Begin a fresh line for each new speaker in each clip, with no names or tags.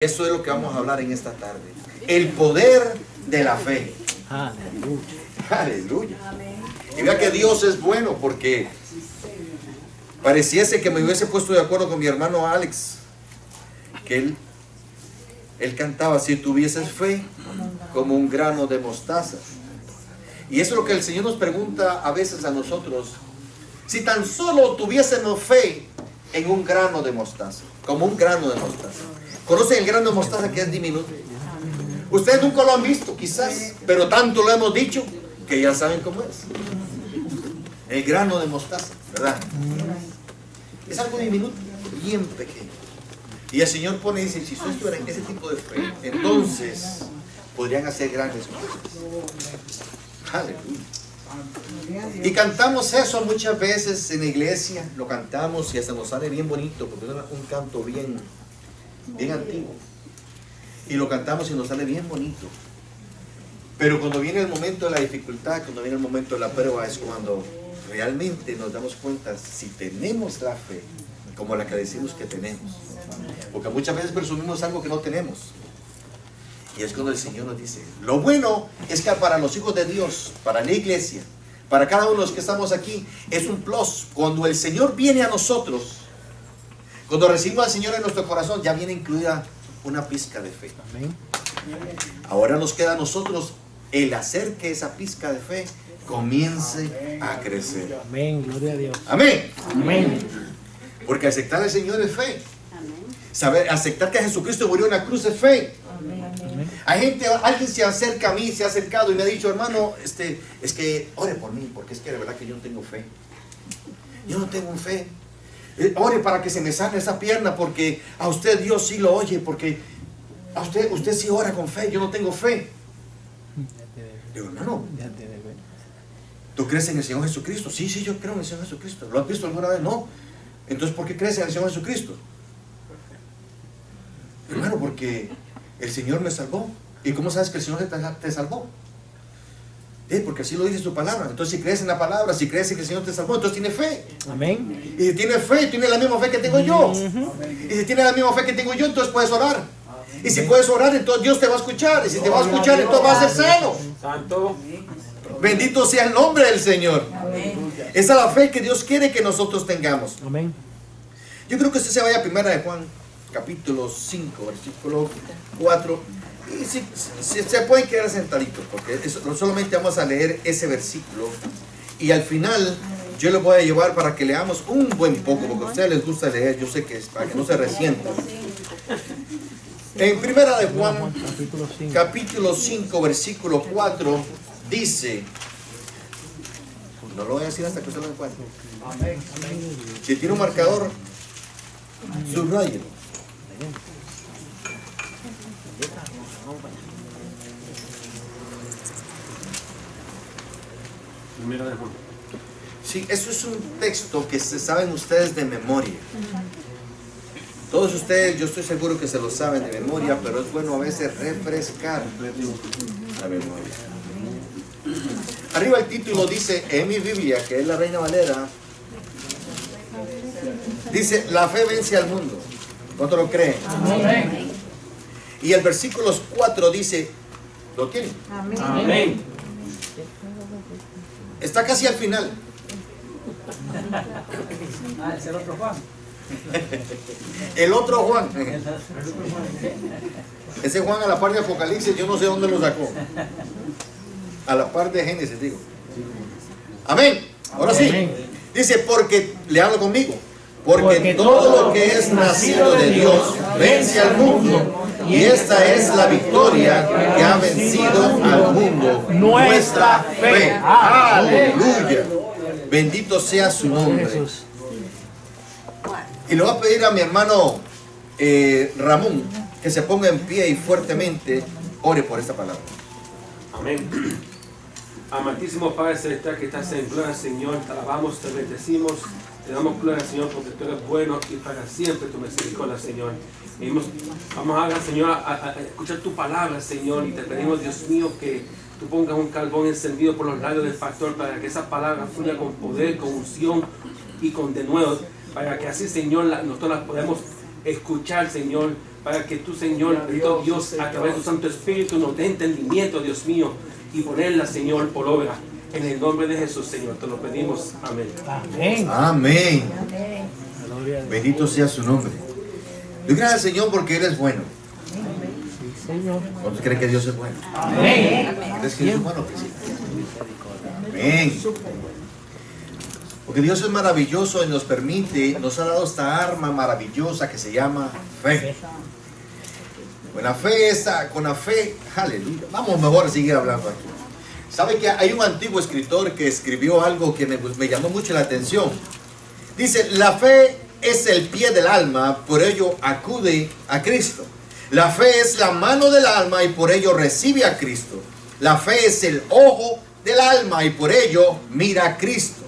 Eso es lo que vamos a hablar en esta tarde. El poder de la fe.
Aleluya.
Aleluya. Y vea que Dios es bueno, porque pareciese que me hubiese puesto de acuerdo con mi hermano Alex, que él cantaba: si tuvieses fe como un grano de mostaza. Y eso es lo que el Señor nos pregunta a veces a nosotros. Si tan solo tuviésemos fe en un grano de mostaza, como un grano de mostaza. ¿Conocen el grano de mostaza, que es diminuto? Ustedes nunca lo han visto, quizás, pero tanto lo hemos dicho que ya saben cómo es. El grano de mostaza, ¿verdad? Es algo diminuto, bien pequeño. Y el Señor pone y dice: si ustedes tuvieran ese tipo de fe, entonces podrían hacer grandes cosas. Aleluya. Y cantamos eso muchas veces en la iglesia, lo cantamos y hasta nos sale bien bonito, porque es un canto bien antiguo. Y lo cantamos y nos sale bien bonito. Pero cuando viene el momento de la dificultad, cuando viene el momento de la prueba, es cuando realmente nos damos cuenta si tenemos la fe como la que decimos que tenemos. Porque muchas veces presumimos algo que no tenemos. Y es cuando el Señor nos dice: lo bueno es que para los hijos de Dios, para la iglesia, para cada uno de los que estamos aquí, es un plus. Cuando el Señor viene a nosotros, cuando recibimos al Señor en nuestro corazón, ya viene incluida una pizca de fe.
Amén.
Ahora nos queda a nosotros el hacer que esa pizca de fe comience a crecer.
Amén, gloria a Dios.
Amén.
Amén.
Porque aceptar al Señor es fe. Saber, aceptar que Jesucristo murió en la cruz es fe. Hay gente, alguien se acerca a mí, se ha acercado y me ha dicho: hermano, es que ore por mí, porque es que de verdad que yo no tengo fe. Yo no tengo fe. Ore para que se me sane esa pierna, porque a usted Dios sí lo oye, porque a usted sí ora con fe, yo no tengo fe. Digo: hermano, ¿tú crees en el Señor Jesucristo? Sí, yo creo en el Señor Jesucristo. ¿Lo has visto alguna vez? No. Entonces, ¿por qué crees en el Señor Jesucristo? Hermano, porque el Señor me salvó. ¿Y cómo sabes que el Señor te salvó? Porque así lo dice su palabra. Entonces, si crees en la palabra, si crees en que el Señor te salvó, entonces tiene fe.
Amén.
Y si tiene fe, tiene la misma fe que tengo yo. Y si tiene la misma fe que tengo yo, entonces puedes orar. Y si puedes orar, entonces Dios te va a escuchar. Y si te va a escuchar, entonces vas a ser sano.
Santo.
Bendito sea el nombre del Señor. Esa es la fe que Dios quiere que nosotros tengamos.
Amén.
Yo creo que usted se vaya a 1 de Juan, capítulo 5, versículo 4. Y si se pueden quedar sentaditos, porque solamente vamos a leer ese versículo. Y al final yo les voy a llevar para que leamos un buen poco, porque a ustedes les gusta leer, yo sé que es para que no se resientan. En 1 de Juan, capítulo 5, versículo 4, dice, no lo voy a decir hasta que usted lo encuentre. Si tiene un marcador, subrayelo.
Primera de Juan.
Sí, eso es un texto que se saben ustedes de memoria. Todos ustedes, yo estoy seguro que se lo saben de memoria, pero es bueno a veces refrescar la memoria. Arriba el título dice, en mi Biblia, que es la Reina Valera, dice: la fe vence al mundo. ¿Cuánto lo creen?
Amén.
Y el versículo 4 dice, ¿lo tienen?
Amén.
Amén.
Está casi al final.
Es el otro Juan.
El otro Juan. Ese Juan a la par de Apocalipsis, yo no sé dónde lo sacó. A la par de Génesis, digo. Amén. Ahora sí.
Amén.
Dice: porque, le hablo conmigo, porque todo lo que es nacido de Dios vence al mundo. Y esta es la victoria que ha vencido al mundo, nuestra fe. Aleluya. Bendito sea su nombre. Y le voy a pedir a mi hermano Ramón que se ponga en pie y fuertemente ore por esta palabra.
Amén. Amantísimo Padre Celestial que estás en gloria, Señor, te alabamos, te bendecimos, te damos gloria, Señor, porque tú eres bueno y para siempre tu misericordia, Señor. Vamos a, Señor, a escuchar tu palabra, Señor, y te pedimos, Dios mío, que tú pongas un carbón encendido por los rayos del pastor para que esa palabra fluya con poder, con unción y con denuedo, para que así, Señor, nosotros las podemos escuchar, Señor, para que tú, Señor, Dios, a través de tu Santo Espíritu, nos dé entendimiento, Dios mío, y ponerla, Señor, por obra. En el nombre de Jesús, Señor, te lo pedimos. Amén.
Amén.
Amén.
Gloria a Dios.
Bendito sea su nombre. Doy gracias al Señor porque Él es bueno.
Sí, Señor.
¿Cuántos creen que Dios es bueno?
Amén.
¿Crees que Dios es bueno? Que sí. Amén. Porque Dios es maravilloso y nos permite, nos ha dado esta arma maravillosa que se llama fe. Con la fe, aleluya. Vamos mejor a seguir hablando aquí. ¿Sabe que hay un antiguo escritor que escribió algo que me llamó mucho la atención? Dice, la fe es el pie del alma, por ello acude a Cristo. La fe es la mano del alma y por ello recibe a Cristo. La fe es el ojo del alma y por ello mira a Cristo.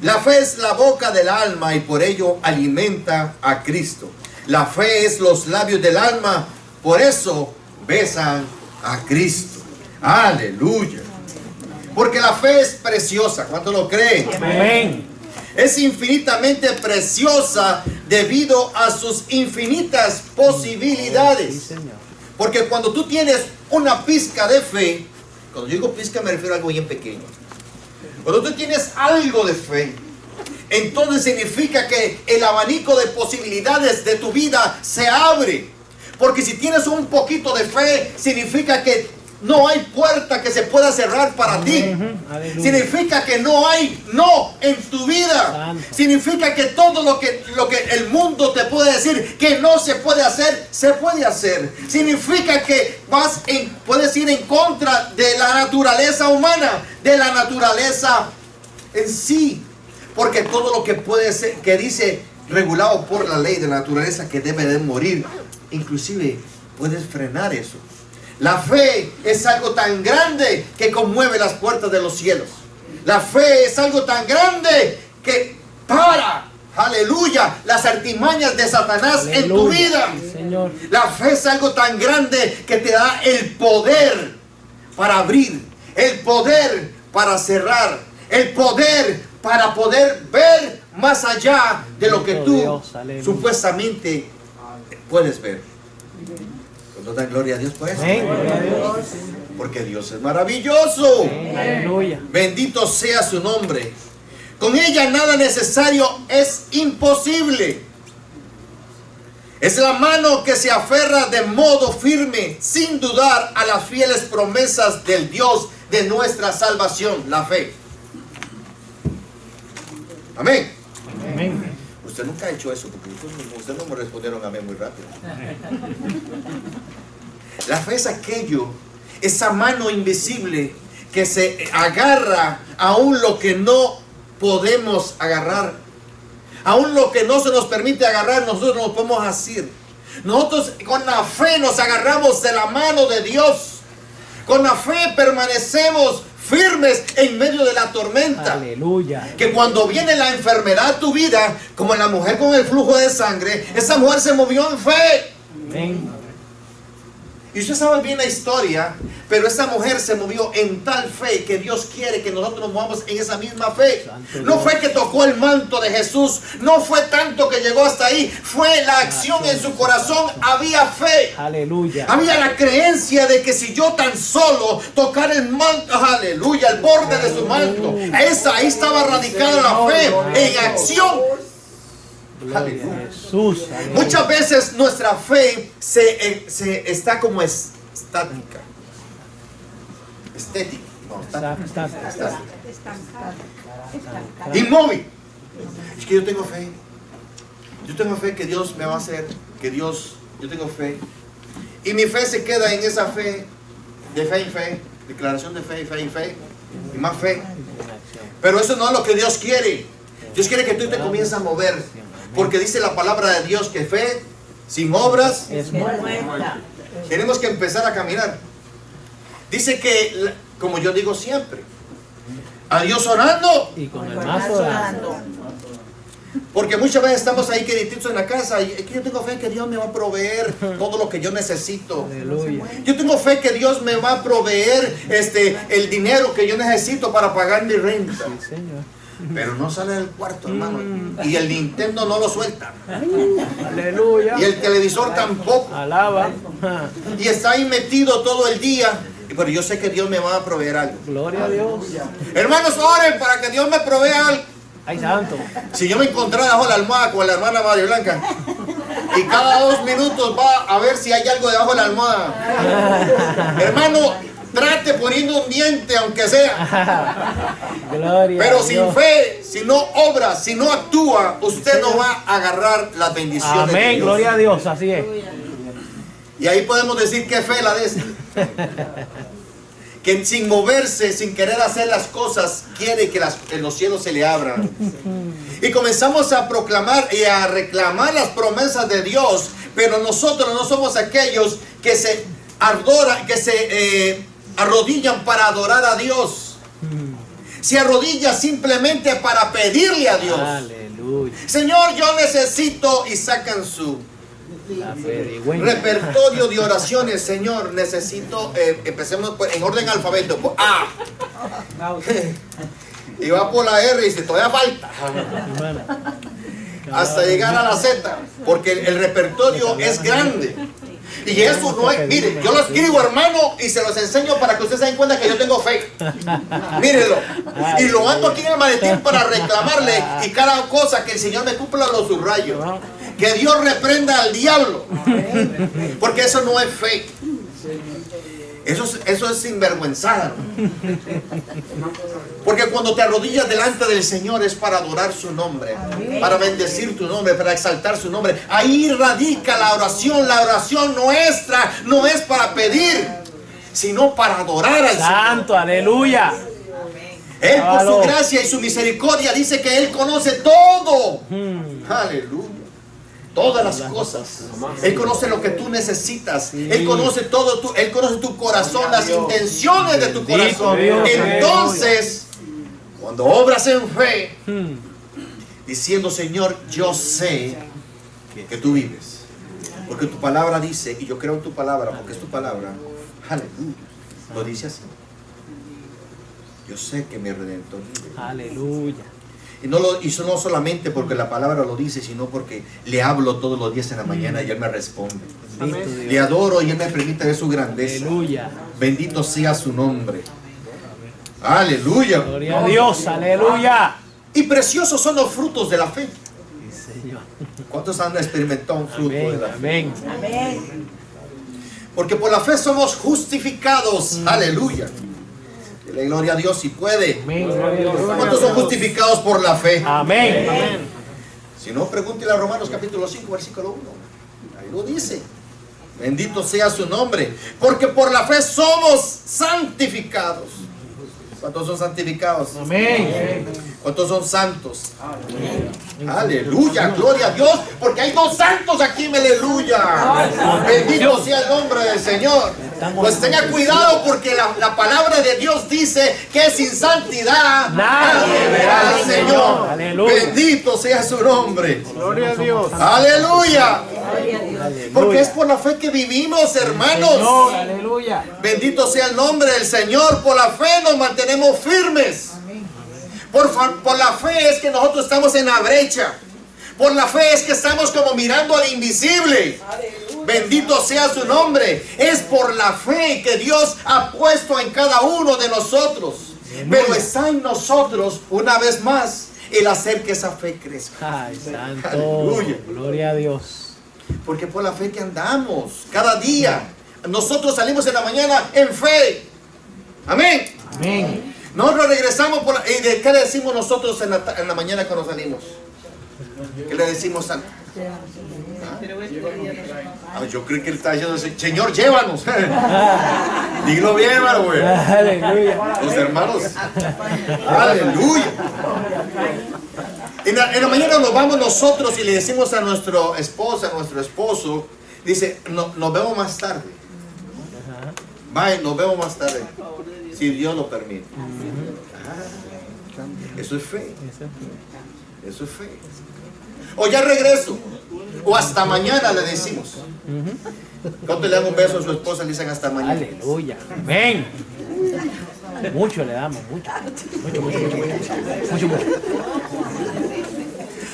La fe es la boca del alma y por ello alimenta a Cristo. La fe es los labios del alma, por eso besan a Cristo. Aleluya. Porque la fe es preciosa. ¿Cuánto lo creen?
Amén.
Es infinitamente preciosa debido a sus infinitas posibilidades.
Sí, Señor.
Porque cuando tú tienes una pizca de fe, cuando yo digo pizca me refiero a algo bien pequeño. Cuando tú tienes algo de fe, entonces significa que el abanico de posibilidades de tu vida se abre. Porque si tienes un poquito de fe, significa que no hay puerta que se pueda cerrar para ti.
Aleluya.
Significa que no hay no en tu vida.
Santo.
Significa que todo lo que el mundo te puede decir que no se puede hacer, se puede hacer. Significa que puedes ir en contra de la naturaleza humana, de la naturaleza en sí. Porque todo lo que puede ser, que dice regulado por la ley de la naturaleza que debe de morir, inclusive puedes frenar eso. La fe es algo tan grande que conmueve las puertas de los cielos. La fe es algo tan grande que para, aleluya, las artimañas de Satanás
Aleluya.
en tu vida.
Sí, Señor.
La fe es algo tan grande que te da el poder para abrir, el poder para cerrar, el poder para poder ver más allá de lo que tú
Dios, aleluya.
supuestamente puedes ver. ¿Cuánto dan gloria a Dios por eso?
Amén. Gloria a Dios.
Porque Dios es maravilloso.
Aleluya.
Bendito sea su nombre. Con ella nada necesario es imposible. Es la mano que se aferra de modo firme, sin dudar, a las fieles promesas del Dios de nuestra salvación, la fe. Amén.
Amén.
Usted nunca ha hecho eso, porque usted no me respondieron amén muy rápido. La fe es aquello, esa mano invisible que se agarra aún lo que no podemos agarrar. Aún lo que no se nos permite agarrar, nosotros nos podemos asir. Nosotros con la fe nos agarramos de la mano de Dios. Con la fe permanecemos firmes en medio de la tormenta.
Aleluya.
Que cuando viene la enfermedad a tu vida, como en la mujer con el flujo de sangre, esa mujer se movió en fe.
Amén.
Y usted sabe bien la historia, pero esa mujer se movió en tal fe que Dios quiere que nosotros nos movamos en esa misma fe.
Santo
No
Dios.
fue que tocó el manto de Jesús, no fue tanto que llegó hasta ahí, fue la acción en su corazón, había fe.
Aleluya.
Había la creencia de que si yo tan solo tocar el manto, aleluya, el borde de su manto, ahí estaba radicada la fe en acción.
Gloria a Jesús. Aleluya.
Muchas veces nuestra fe se está como estática. Estética. No, estática. Inmóvil. Es que yo tengo fe. Yo tengo fe que Dios me va a hacer. Yo tengo fe. Y mi fe se queda en esa fe. De fe en fe. Declaración de fe y fe y fe. Y más fe. Pero eso no es lo que Dios quiere. Dios quiere que tú te comiences a mover. Porque dice la palabra de Dios que fe sin obras
Es muerta.
tenemos que empezar a caminar. Dice que, como yo digo siempre, a Dios orando.
Y con el más orando.
Porque muchas veces estamos ahí queriditos en la casa y es que yo tengo fe que Dios me va a proveer todo lo que yo necesito.
Aleluya.
Yo tengo fe que Dios me va a proveer el dinero que yo necesito para pagar mi renta.
Sí, Señor.
pero no sale del cuarto, hermano. Y el Nintendo no lo suelta.
Aleluya.
Y el televisor tampoco.
Alaba.
Y está ahí metido todo el día. Pero yo sé que Dios me va a proveer algo.
Gloria a Dios.
Hermanos, oren para que Dios me provea algo.
Ay, santo.
Si yo me encontrara bajo la almohada con la hermana María Blanca, y cada 2 minutos va a ver si hay algo debajo de la almohada. Hermano, trate poniendo un diente, aunque sea.
Gloria
Pero
a
sin
Dios.
fe, si no obra, si no actúa, usted no va a agarrar las bendiciones de
Amén.
Dios.
Gloria a Dios. Así es.
Y ahí podemos decir que fe la de este. Que sin moverse, sin querer hacer las cosas, quiere que los cielos se le abran. Y comenzamos a proclamar y a reclamar las promesas de Dios, pero nosotros no somos aquellos que se arrodillan para adorar a Dios. Se arrodilla simplemente para pedirle a Dios.
Aleluya.
Señor, yo necesito, y sacan su
La pedigüeña.
repertorio de oraciones. Señor, necesito, empecemos en orden alfabeto, por A. Y va por la R y dice, todavía falta.
Hermana.
Hasta llegar a la Z, porque el repertorio es grande. Y eso no es, mire, yo lo escribo, hermano, y se los enseño para que ustedes se den cuenta que yo tengo fe. Mírenlo. Y lo ando aquí en el maletín para reclamarle, y cada cosa que el Señor me cumpla lo subrayo. Que Dios reprenda al diablo. Porque eso no es fe. Eso es sinvergüenzada. Porque cuando te arrodillas delante del Señor es para adorar su nombre, para bendecir tu nombre, para exaltar su nombre. Ahí radica la oración. La oración nuestra no es para pedir, sino para adorar al Señor.
Santo, aleluya.
Él por su gracia y su misericordia dice que Él conoce todo. Aleluya. Todas las cosas. Él conoce lo que tú necesitas. Él conoce todo. Él conoce tu corazón, las intenciones de tu corazón. Entonces, cuando obras en fe, diciendo, Señor, yo sé que tú vives. Porque tu palabra dice, y yo creo en tu palabra, porque es tu palabra. Aleluya. Lo dice así. Yo sé que mi Redentor vive.
Aleluya.
Y eso no solamente porque la palabra lo dice, sino porque le hablo todos los días en la mañana y Él me responde. Le adoro y Él me permite ver su grandeza.
Aleluya.
Bendito sea su nombre. Aleluya.
Gloria a Dios. Aleluya.
Y preciosos son los frutos de la fe.
Sí, Señor.
¿Cuántos han experimentado un fruto de
Amén.
la fe?
Amén.
Amén.
Porque por la fe somos justificados. Aleluya. Dile gloria a Dios si puede.
Amén. Gloria a Dios.
¿Cuántos son justificados por la fe?
Amén.
Si no, pregúntele a Romanos capítulo 5, versículo 1. Ahí lo dice. Bendito sea su nombre. Porque por la fe somos santificados. ¿Cuántos son santificados?
Amén.
¿Cuántos son santos? Aleluya, gloria a Dios. Porque hay 2 santos aquí, aleluya. Bendito sea el nombre del Señor. Pues tenga cuidado porque la palabra de Dios dice que sin santidad nadie verá al Señor.
Aleluya.
Bendito sea su nombre.
Gloria a Dios.
Aleluya. Porque es por la fe que vivimos, hermanos.
Aleluya.
Bendito sea el nombre del Señor. Por la fe nos mantenemos firmes. Por la fe es que nosotros estamos en la brecha. Por la fe es que estamos como mirando al invisible. Bendito sea su nombre. Es por la fe que Dios ha puesto en cada uno de nosotros. Pero está en nosotros, una vez más, el hacer que esa fe crezca.
Ay, santo.
Aleluya.
Gloria a Dios.
Porque por la fe que andamos cada día. Nosotros salimos en la mañana en fe. Amén.
Amén.
Nosotros regresamos ¿y de qué le decimos nosotros en la mañana cuando salimos? ¿Qué le decimos a... yo creo que él está diciendo, Señor, llévanos. Dilo bien, hermano.
Aleluya.
Los hermanos. Aleluya. En la mañana nos vamos nosotros y le decimos a nuestra esposa, a nuestro esposo, dice, nos vemos más tarde. Bye, nos vemos más tarde. Si Dios lo permite. Eso es fe. Eso es fe. O ya regreso. O hasta mañana le decimos. Cuando le dan un beso a su esposa le dicen hasta mañana.
Aleluya. Amén. Mucho le damos, mucho. Mucho.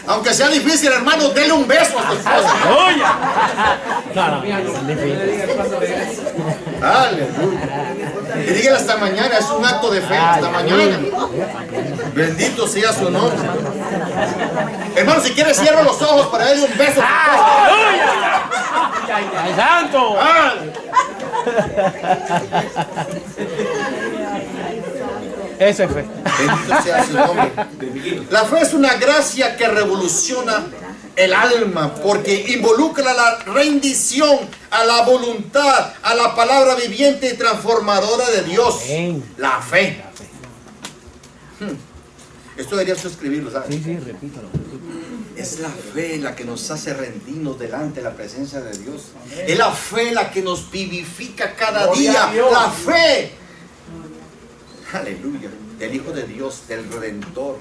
Aunque sea difícil, hermano, dele un beso a tu esposa.
¡Aleluya! No, es difícil.
Aleluya. Y dígale hasta mañana, es un acto de fe, hasta mañana. Bendito sea su nombre. Hermano, si quiere cierra los ojos para darle un beso.
¡Aleluya! ¡Ay, santo! Eso es fe.
Bendito sea su nombre. La fe es una gracia que revoluciona el alma porque involucra la rendición a la voluntad, a la palabra viviente y transformadora de Dios. La fe. Esto debería suscribirlo, ¿sabes?
Sí, repítalo.
Es la fe la que nos hace rendirnos delante de la presencia de Dios. Es la fe la que nos vivifica cada día. La fe. Aleluya. Del Hijo de Dios, del Redentor.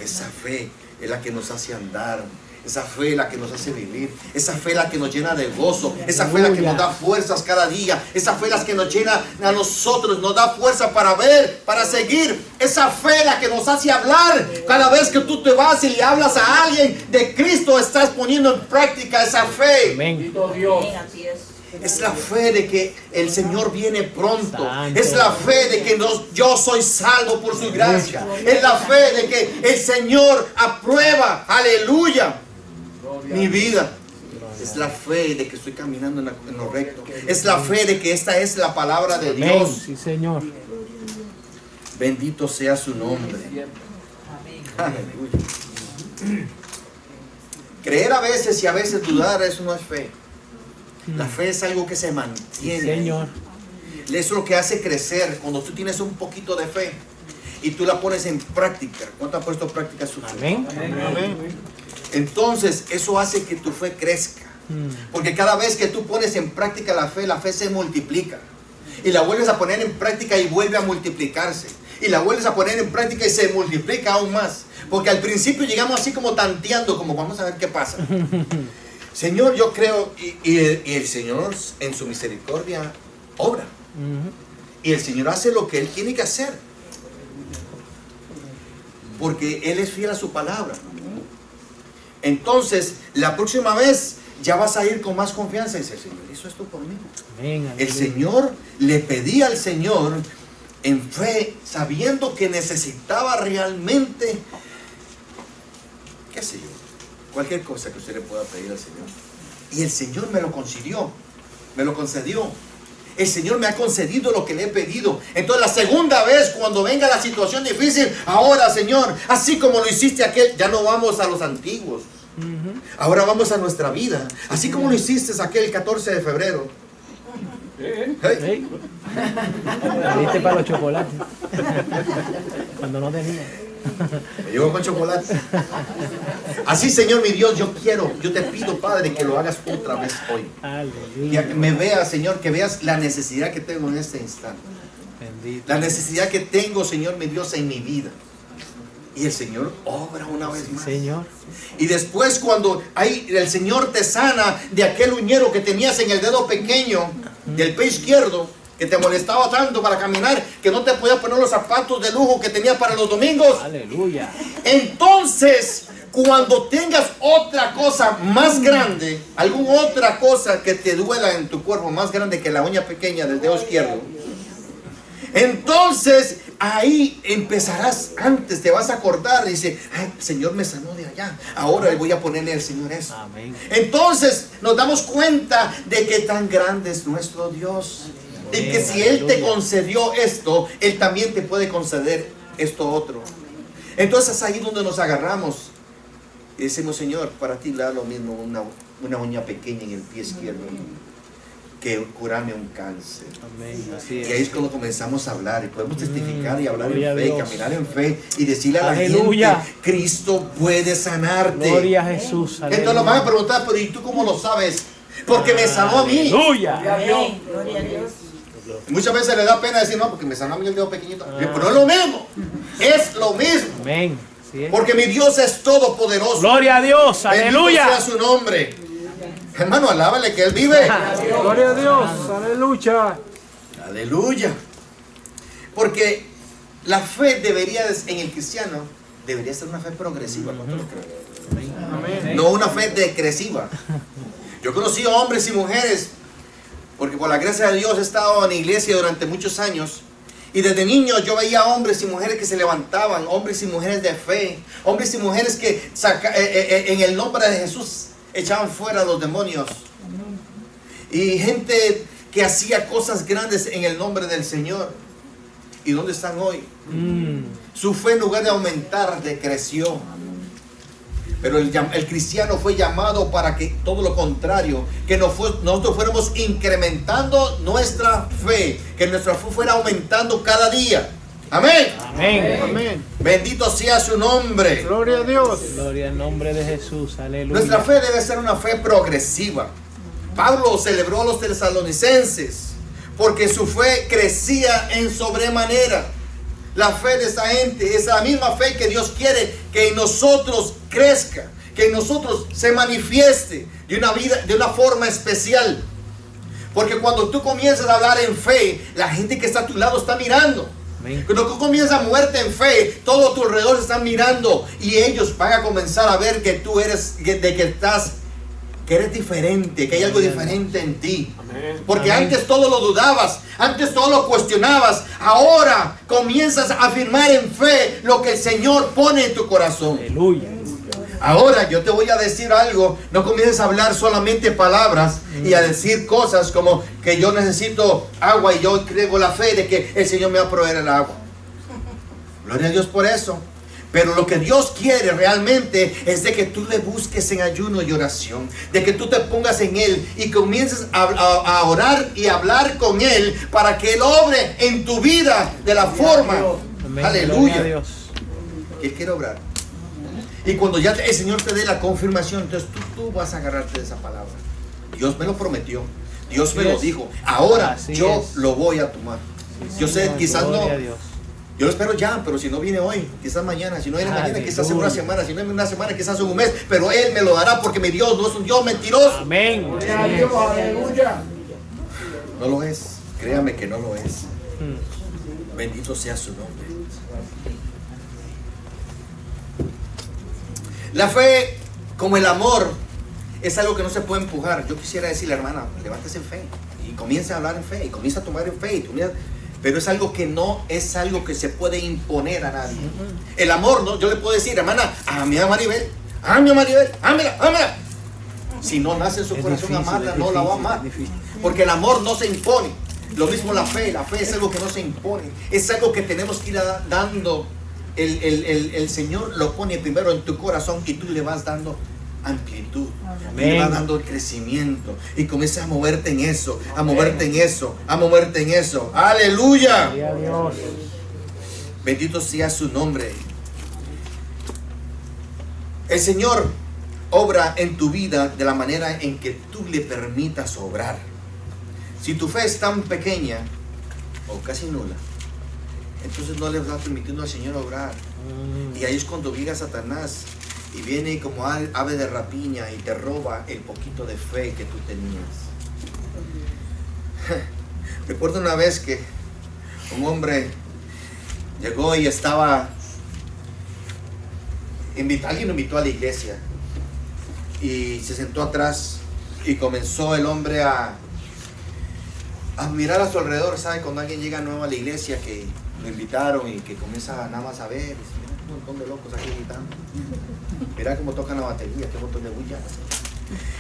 Esa fe es la que nos hace andar. Esa fe es la que nos hace vivir. Esa fe es la que nos llena de gozo. Esa fe es la que nos da fuerzas cada día. Esa fe es la que nos llena a nosotros. Nos da fuerza para ver, para seguir. Esa fe es la que nos hace hablar. Cada vez que tú te vas y le hablas a alguien de Cristo, estás poniendo en práctica esa fe.
Amén.
Es la fe de que el Señor viene pronto. Santo. Es la fe de que yo soy salvo por su gracia. Es la fe de que el Señor aprueba, aleluya, mi vida. Es la fe de que estoy caminando en lo recto. Es la fe de que esta es la palabra de Dios.
Sí, Señor.
Bendito sea su nombre. Aleluya. Creer a veces y a veces dudar, eso no es fe. La fe es algo que se mantiene.
Sí, Señor.
Eso es lo que hace crecer. Cuando tú tienes un poquito de fe y tú la pones en práctica. ¿Cuánto ha puesto en práctica su fe?
Amén. Amén.
Entonces eso hace que tu fe crezca. Porque cada vez que tú pones en práctica la fe se multiplica. Y la vuelves a poner en práctica y vuelve a multiplicarse. Y la vuelves a poner en práctica y se multiplica aún más. Porque al principio llegamos así como tanteando, como vamos a ver qué pasa. Señor, yo creo, y el Señor en su misericordia obra. Y el Señor hace lo que Él tiene que hacer. Porque Él es fiel a su palabra. Entonces, la próxima vez ya vas a ir con más confianza y dice, Señor, hizo esto por mí.
Amén,
el Señor le pedía al Señor en fe, sabiendo que necesitaba realmente, qué sé yo, cualquier cosa que usted le pueda pedir al Señor. Y el Señor me lo concedió. El Señor me ha concedido lo que le he pedido. Entonces la segunda vez, cuando venga la situación difícil, ahora, Señor, así como lo hiciste aquel, ya no vamos a los antiguos. Ahora vamos a nuestra vida. Así como lo hiciste aquel 14 de febrero.
Hey. Me diste para los chocolates. Cuando no tenía.
Me llevo con chocolate. Así, Señor mi Dios, yo te pido, Padre, que lo hagas otra vez hoy.
Aleluya.
Que me veas, Señor, que veas la necesidad que tengo en este instante.
Bendito.
La necesidad que tengo, Señor mi Dios, en mi vida. Y el Señor obra una vez más.
Señor.
Y después cuando el Señor te sana de aquel uñero que tenías en el dedo pequeño del pie izquierdo, que te molestaba tanto para caminar, que no te podías poner los zapatos de lujo que tenías para los domingos.
Aleluya.
Entonces, cuando tengas otra cosa más grande, alguna otra cosa que te duela en tu cuerpo más grande que la uña pequeña del dedo izquierdo, entonces ahí empezarás, antes te vas a acordar, dice, ay, el Señor me sanó de allá, ahora le voy a ponerle al Señor eso.
Amén.
Entonces nos damos cuenta de que tan grande es nuestro Dios. Y que si Él te concedió esto, Él también te puede conceder esto otro. Entonces ahí donde nos agarramos y decimos, Señor, para ti da lo mismo una uña pequeña en el pie izquierdo que curarme un cáncer.
Amén. Así
Y
es.
ahí es cuando comenzamos a hablar y podemos testificar y hablar
Gloria
en
a
fe,
Dios.
caminar en fe y decirle a la
Aleluya.
gente, Cristo puede sanarte.
Gloria a Jesús.
Entonces nos van a preguntar, pero ¿y tú cómo lo sabes? Porque me sanó a mí.
Aleluya.
Amén. Gloria a Dios.
Muchas veces le da pena decir, no, porque me sanó a mí el dedo pequeñito. Pero no es lo mismo. Es lo mismo.
Amén. Así es.
Porque mi Dios es todopoderoso.
Gloria a Dios.
Bendito
Aleluya.
sea su nombre. Hermano, alábale que Él vive.
Gloria a Dios. Aleluya.
Aleluya. Porque la fe debería, en el cristiano, debería ser una fe progresiva. ¿Cuánto lo creen? No una fe decresiva. Yo he conocido hombres y mujeres, porque por la gracia de Dios he estado en la iglesia durante muchos años. Y desde niño yo veía hombres y mujeres que se levantaban, hombres y mujeres de fe, hombres y mujeres que en el nombre de Jesús echaban fuera a los demonios. Y gente que hacía cosas grandes en el nombre del Señor. ¿Y dónde están hoy? Su fe, en lugar de aumentar, decreció. Pero el cristiano fue llamado para que todo lo contrario, que nosotros fuéramos incrementando nuestra fe, que nuestra fe fuera aumentando cada día. Amén.
Amén.
Amén.
Bendito sea su nombre.
Gloria a Dios.
Gloria al nombre de Jesús. Aleluya.
Nuestra fe debe ser una fe progresiva. Pablo celebró a los tesalonicenses porque su fe crecía en sobremanera. La fe de esa gente es la misma fe que Dios quiere que en nosotros crezca, que en nosotros se manifieste de una forma especial. Porque cuando tú comienzas a hablar en fe, la gente que está a tu lado está mirando.
Amén.
Cuando tú comienzas a moverte en fe, todo a tu alrededor están mirando y ellos van a comenzar a ver que tú eres, que eres diferente, que hay algo diferente en ti. Porque
Amén.
antes todo lo dudabas, antes todo lo cuestionabas, ahora comienzas a afirmar en fe lo que el Señor pone en tu corazón.
Aleluya.
Ahora yo te voy a decir algo, no comiences a hablar solamente palabras y a decir cosas como que yo necesito agua y yo creo la fe de que el Señor me va a proveer el agua. Gloria a Dios por eso. Pero lo que Dios quiere realmente es de que tú le busques en ayuno y oración, de que tú te pongas en Él y comiences a orar y hablar con Él para que Él obre en tu vida de la forma,
Amén.
aleluya,
Gloria a Dios.
que Él quiere obrar. Y cuando ya el Señor te dé la confirmación, entonces tú vas a agarrarte de esa palabra. Dios me lo prometió, Dios me lo dijo, ahora
Así
yo
es.
lo voy a tomar. Yo sé, quizás no.
Gloria a Dios.
Yo lo espero ya, pero si no viene hoy, quizás mañana, si no viene mañana, quizás en una semana, si no en una semana, quizás en un mes, pero Él me lo dará porque mi Dios no es un Dios mentiroso.
Amén.
Gloria a Dios. Aleluya.
No lo es, créame que no lo es.
Mm.
Bendito sea su nombre. La fe, como el amor, es algo que no se puede empujar. Yo quisiera decirle, hermana, levántese en fe y comience a hablar en fe y comience a tomar en fe. Pero es algo que no es algo que se puede imponer a nadie. El amor, no, yo le puedo decir, hermana, ame a Maribel, ámela. Si no nace en su corazón amarla, no la va a amar. Porque el amor no se impone. Lo mismo la fe es algo que no se impone. Es algo que tenemos que ir dando. El Señor lo pone primero en tu corazón y tú le vas dando amplitud.
Amén.
Le vas dando crecimiento y comienzas a moverte en eso, a moverte en eso, a moverte en eso. Aleluya.
Gloria a Dios.
Bendito sea su nombre. El Señor obra en tu vida de la manera en que tú le permitas obrar. Si tu fe es tan pequeña o casi nula, entonces no le vas permitiendo al Señor obrar. Y ahí es cuando llega Satanás y viene como ave de rapiña y te roba el poquito de fe que tú tenías. Recuerdo una vez que un hombre llegó y estaba alguien lo invitó a la iglesia y se sentó atrás y comenzó el hombre a mirar a su alrededor. ¿Sabe? Cuando alguien llega nuevo a la iglesia que lo invitaron y que comienza nada más a ver, un montón de locos aquí gritando, mira cómo tocan la batería, qué montón de bulla.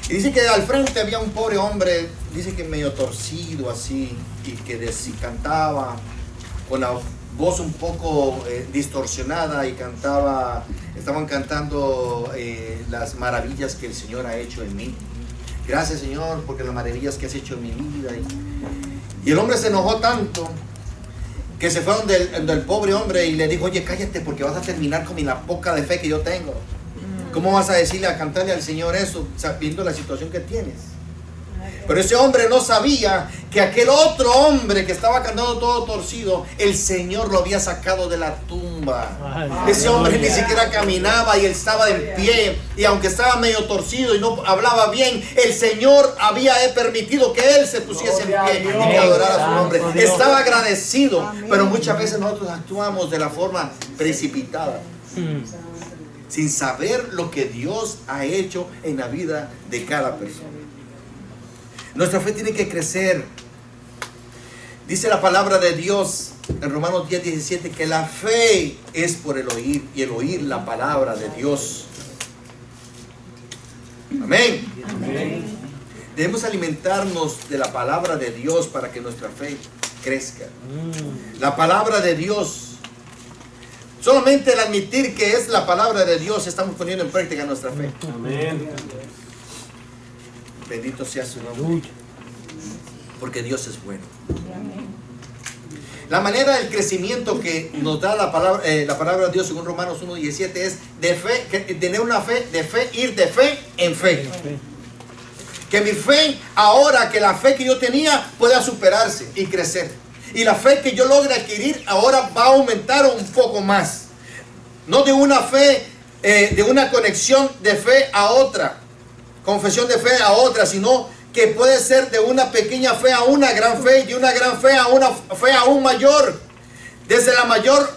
Y dice que al frente había un pobre hombre, dice que medio torcido así, y que cantaba con la voz un poco distorsionada y estaban cantando las maravillas que el Señor ha hecho en mí. Gracias, Señor, porque las maravillas que has hecho en mi vida. Y el hombre se enojó tanto que se fue donde el pobre hombre y le dijo, oye, cállate porque vas a terminar con la poca de fe que yo tengo. ¿Cómo vas a decirle, a cantarle al Señor eso, sabiendo la situación que tienes? Pero ese hombre no sabía que aquel otro hombre que estaba cantando todo torcido, el Señor lo había sacado de la tumba. Ese hombre ni siquiera caminaba y él estaba en pie. Y aunque estaba medio torcido y no hablaba bien, el Señor había permitido que él se pusiese en pie y que adorara a su nombre. Estaba agradecido. Pero muchas veces nosotros actuamos de la forma precipitada, sin saber lo que Dios ha hecho en la vida de cada persona. Nuestra fe tiene que crecer. Dice la palabra de Dios en Romanos 10:17 que la fe es por el oír y el oír la palabra de Dios. Amén. Amén. Debemos alimentarnos de la palabra de Dios para que nuestra fe crezca. La palabra de Dios. Solamente el admitir que es la palabra de Dios estamos poniendo en práctica nuestra fe.
Amén.
Bendito sea su nombre. Porque Dios es bueno. La manera del crecimiento que nos da la palabra de Dios según Romanos 1:17 es de fe, tener una fe, ir de fe en fe. Que mi fe, ahora que la fe que yo tenía pueda superarse y crecer. Y la fe que yo logre adquirir ahora va a aumentar un poco más. No de una fe, de una conexión de fe a otra, confesión de fe a otra, sino que puede ser de una pequeña fe a una gran fe, y de una gran fe a una fe aún mayor. Desde la mayor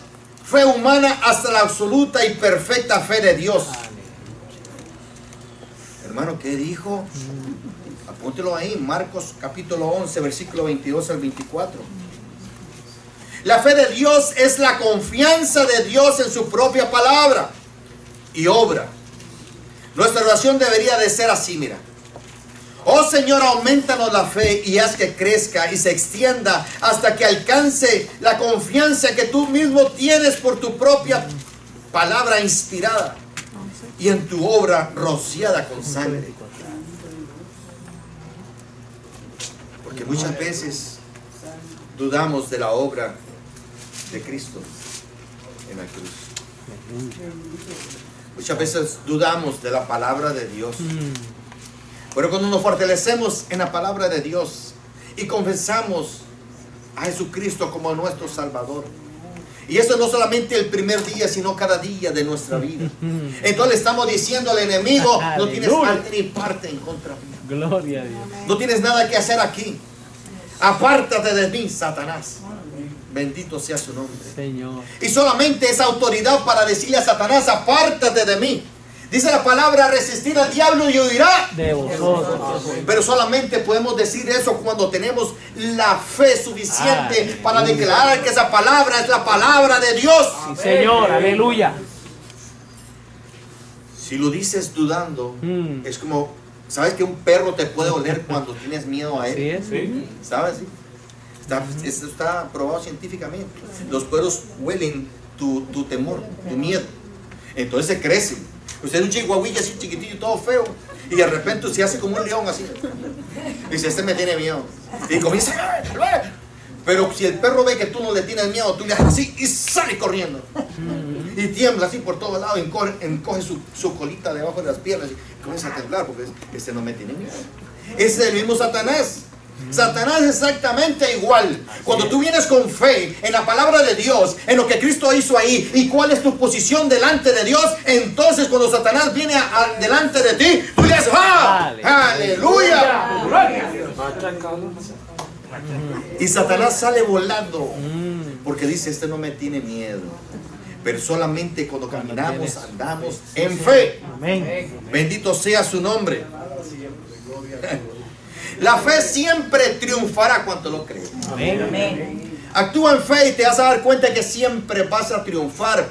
fe humana hasta la absoluta y perfecta fe de Dios. Hermano, ¿qué dijo? Apúntelo ahí, Marcos capítulo 11, versículo 22 al 24. La fe de Dios es la confianza de Dios en su propia palabra y obra. Nuestra oración debería de ser así, mira. Oh Señor, aumentanos la fe y haz que crezca y se extienda hasta que alcance la confianza que tú mismo tienes por tu propia palabra inspirada y en tu obra rociada con sangre. Porque muchas veces dudamos de la obra de Cristo en la cruz. Muchas veces dudamos de la palabra de Dios. Pero cuando nos fortalecemos en la palabra de Dios y confesamos a Jesucristo como nuestro Salvador, y eso no solamente el primer día, sino cada día de nuestra vida, entonces le estamos diciendo al enemigo: no tienes parte ni parte en contra mía.
Gloria a Dios.
No tienes nada que hacer aquí. Apártate de mí, Satanás. Bendito sea su nombre.
Señor.
Y solamente esa autoridad para decirle a Satanás: apártate de mí. Dice la palabra: resistir al diablo y huirá
de vosotros.
Pero solamente podemos decir eso cuando tenemos la fe suficiente para declarar que esa palabra es la palabra de Dios.
Sí, Señor, aleluya. Si
lo dices dudando, es como, ¿sabes que un perro te puede oler cuando tienes miedo a él?
Sí.
¿Sabes? Esto está probado científicamente. Los perros huelen tu temor, tu miedo. Entonces se crecen. Usted es un chihuahuilla así chiquitillo, todo feo, y de repente se hace como un león así. Dice: este me tiene miedo. Y comienza a... Pero si el perro ve que tú no le tienes miedo, tú le haces así y sale corriendo. Y tiembla así por todos lados, encoge su colita debajo de las piernas y comienza a temblar porque este no me tiene miedo. Ese es el mismo Satanás. Satanás es exactamente igual. Cuando tú vienes con fe en la palabra de Dios, en lo que Cristo hizo ahí, y cuál es tu posición delante de Dios, entonces cuando Satanás viene delante de ti, tú le dices: ¡ah! ¡Aleluya! Y Satanás sale volando porque dice: este no me tiene miedo. Pero solamente cuando caminamos, andamos en fe. Bendito sea su nombre. La fe siempre triunfará cuando lo crees. Amén. Actúa en fe y te vas a dar cuenta que siempre vas a triunfar.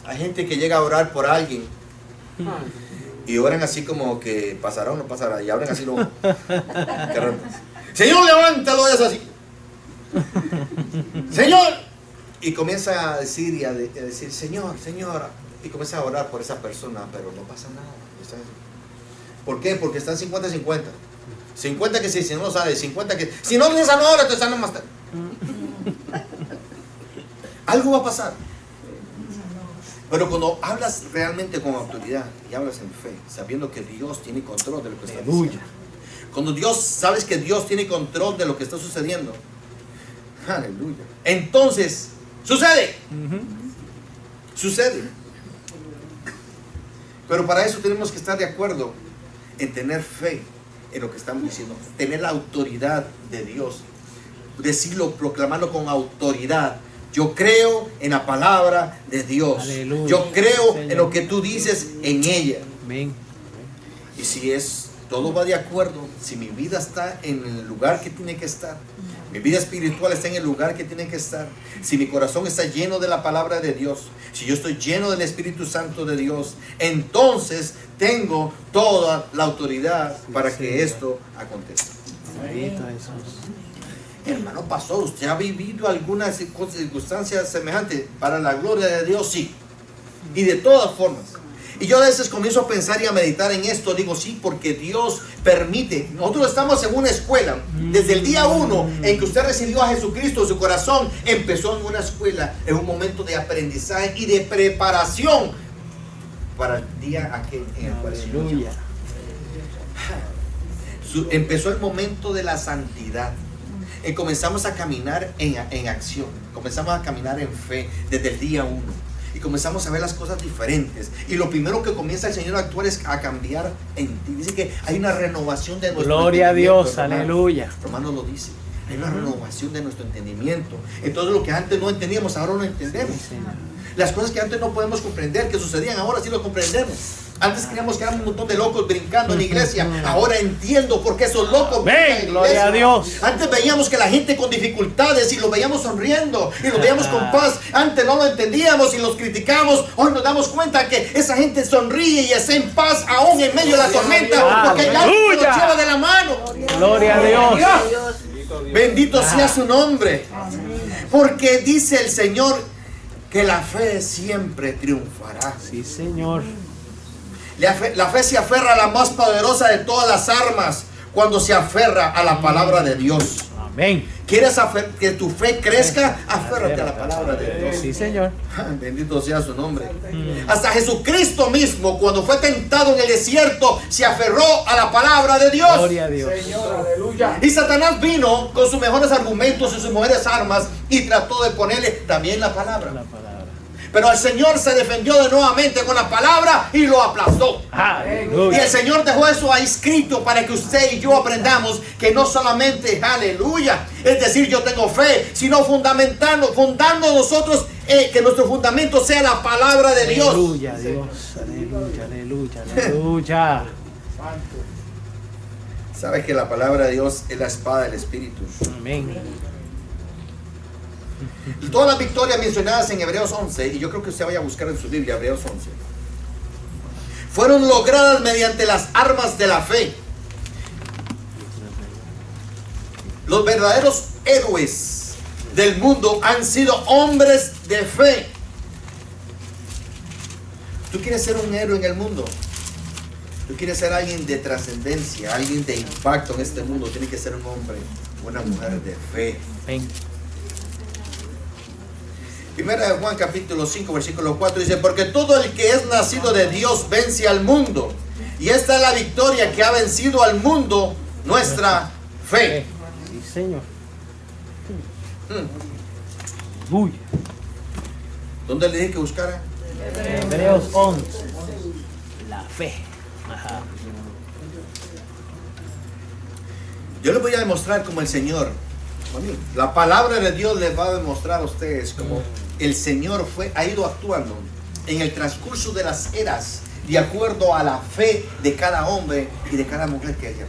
Hay gente que llega a orar por alguien y oran así como que pasará o no pasará, y abren así luego. Señor, levántalo, es así. Señor. Y comienza a decir y a decir: Señor, Señor. Y comienza a orar por esa persona, pero no pasa nada. ¿Por qué? Porque están 50-50. 50 que si no lo sale, 50 que si no le sanan ahora, te sanan más tarde. Algo va a pasar. Pero cuando hablas realmente con autoridad y hablas en fe, sabiendo que Dios tiene control de lo que está diciendo. Cuando sabes que Dios tiene control de lo que está sucediendo. Aleluya. Entonces, sucede. Sucede. Pero para eso tenemos que estar de acuerdo en tener fe en lo que estamos diciendo. Tener la autoridad de Dios. Decirlo, proclamarlo con autoridad. Yo creo en la palabra de Dios.
Aleluya.
Yo creo
Señor.
en lo que tú dices en ella.
Amén.
Y si todo va de acuerdo, si mi vida está en el lugar que tiene que estar, mi vida espiritual está en el lugar que tiene que estar, si mi corazón está lleno de la palabra de Dios, si yo estoy lleno del Espíritu Santo de Dios, entonces tengo toda la autoridad para que esto acontezca.
Bendito Jesús.
Hermano pastor, ¿usted ha vivido alguna circunstancia semejante? Para la gloria de Dios, sí. Y de todas formas. Y yo a veces comienzo a pensar y a meditar en esto. Digo, sí, porque Dios permite. Nosotros estamos en una escuela. Desde el día 1 en que usted recibió a Jesucristo en su corazón, empezó en una escuela, en un momento de aprendizaje y de preparación para el día aquel en el cual
Aleluya.
empezó el momento de la santidad. Comenzamos a caminar en acción, comenzamos a caminar en fe desde el día 1 y comenzamos a ver las cosas diferentes, y lo primero que comienza el Señor a actuar es a cambiar en ti. Dice que hay una renovación de nuestro
Gloria a
entendimiento,
Dios,
hermano.
aleluya.
Romano lo dice, hay una renovación de nuestro entendimiento. Entonces lo que antes no entendíamos, ahora lo entendemos.
Sí, Señor.
Las cosas que antes no podemos comprender, que sucedían, ahora sí lo comprendemos. Antes creíamos que éramos un montón de locos brincando en la iglesia. Ahora entiendo por qué esos locos brincan en la iglesia.
Gloria a Dios.
Antes veíamos que la gente con dificultades y lo veíamos sonriendo y lo veíamos con paz. Antes no lo entendíamos y los criticamos. Hoy nos damos cuenta que esa gente sonríe y está en paz aún en medio de la tormenta, porque hay alguien que los lleva de la mano.
Gloria a Dios.
Bendito sea su nombre. Porque dice el Señor que la fe siempre triunfará.
Sí, Señor.
La fe se aferra a la más poderosa de todas las armas cuando se aferra a la palabra de Dios.
Amén.
¿Quieres que tu fe crezca? Aférrate a la palabra de Dios.
Sí, Señor.
Bendito sea su nombre. Hasta Jesucristo mismo, cuando fue tentado en el desierto, se aferró a la palabra de Dios.
Gloria a Dios.
Señor, aleluya.
Y Satanás vino con sus mejores argumentos y sus mejores armas y trató de ponerle también la palabra.
La palabra.
Pero el Señor se defendió de nuevamente con la palabra y lo aplastó. Y
Aleluya.
el Señor dejó eso ahí escrito para que usted y yo aprendamos que no solamente, aleluya, es decir, yo tengo fe, sino fundando nosotros que nuestro fundamento sea la palabra de Dios.
Aleluya, Dios. Aleluya, aleluya, aleluya.
Sabes que la palabra de Dios es la espada del Espíritu.
Amén.
Y todas las victorias mencionadas en Hebreos 11, y yo creo que usted vaya a buscar en su Biblia, Hebreos 11, fueron logradas mediante las armas de la fe. Los verdaderos héroes del mundo han sido hombres de fe. ¿Tú quieres ser un héroe en el mundo? ¿Tú quieres ser alguien de trascendencia, alguien de impacto en este mundo? Tiene que ser un hombre, una mujer de fe.
Amén.
Primera de Juan capítulo 5 versículo 4 dice: porque todo el que es nacido de Dios vence al mundo, y esta es la victoria que ha vencido al mundo, nuestra fe.
Sí, Señor.
Mm.
Uy.
¿Dónde le dije que buscara?
Hebreos 11. La fe. Ajá.
Yo les voy a demostrar como el Señor, la palabra de Dios les va a demostrar a ustedes como el Señor ha ido actuando en el transcurso de las eras de acuerdo a la fe de cada hombre y de cada mujer que haya.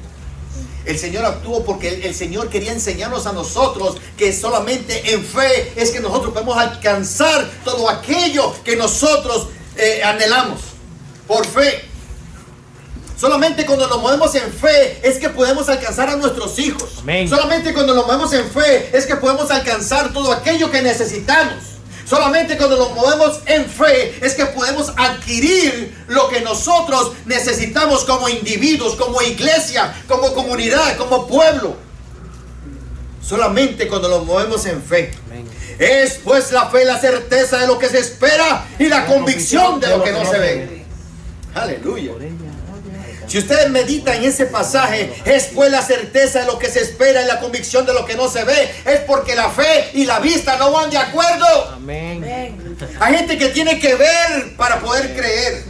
El Señor actuó porque el Señor quería enseñarnos a nosotros que solamente en fe es que nosotros podemos alcanzar todo aquello que nosotros anhelamos. Por fe. Solamente cuando nos movemos en fe es que podemos alcanzar a nuestros hijos.
Amén.
Solamente cuando nos movemos en fe es que podemos alcanzar todo aquello que necesitamos. Solamente cuando nos movemos en fe es que podemos adquirir lo que nosotros necesitamos como individuos, como iglesia, como comunidad, como pueblo. Solamente cuando nos movemos en fe.
Amén.
Es pues la fe, la certeza de lo que se espera y la convicción de lo que no se ve. Aleluya. Si ustedes meditan en ese pasaje, es pues la certeza de lo que se espera y la convicción de lo que no se ve. Es porque la fe y la vista no van de acuerdo.
Amén.
Hay gente que tiene que ver para poder creer.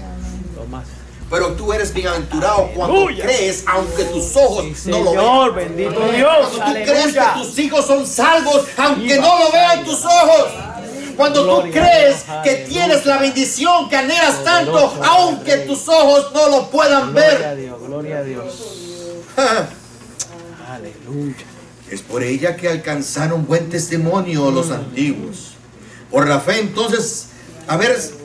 Lo más.
Pero tú eres bienaventurado cuando crees, aunque tus ojos
Sí,
no lo vean.
Señor, bendito Dios.
Cuando tú crees que
Aleluya.
tus hijos son salvos, aunque no lo vean tus ojos. Cuando tú
Gloria a
crees
Dios,
que
aleluya.
tienes la bendición que anhelas tanto,
Poderoso
aunque
Rey.
tus ojos no lo puedan
Gloria a
ver.
Dios, gloria a Dios. Aleluya.
Es por ella que alcanzaron buen testimonio los antiguos. Por la fe entonces,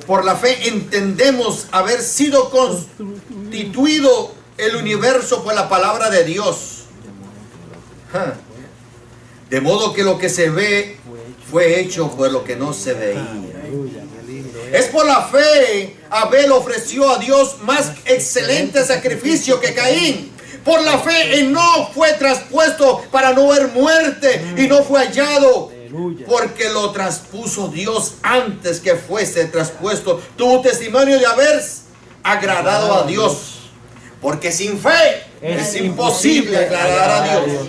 por la fe entendemos haber sido constituido el universo por la palabra de Dios. De modo que lo que se ve fue hecho por lo que no se veía.
Aleluya, qué lindo.
Es por la fe Abel ofreció a Dios más excelente sacrificio que Caín. Por la fe Enoc fue traspuesto para no ver muerte y no fue hallado,
Aleluya.
porque lo traspuso Dios antes que fuese traspuesto. Tuvo testimonio de haber agradado a Dios. Porque sin fe es imposible agradar a Dios.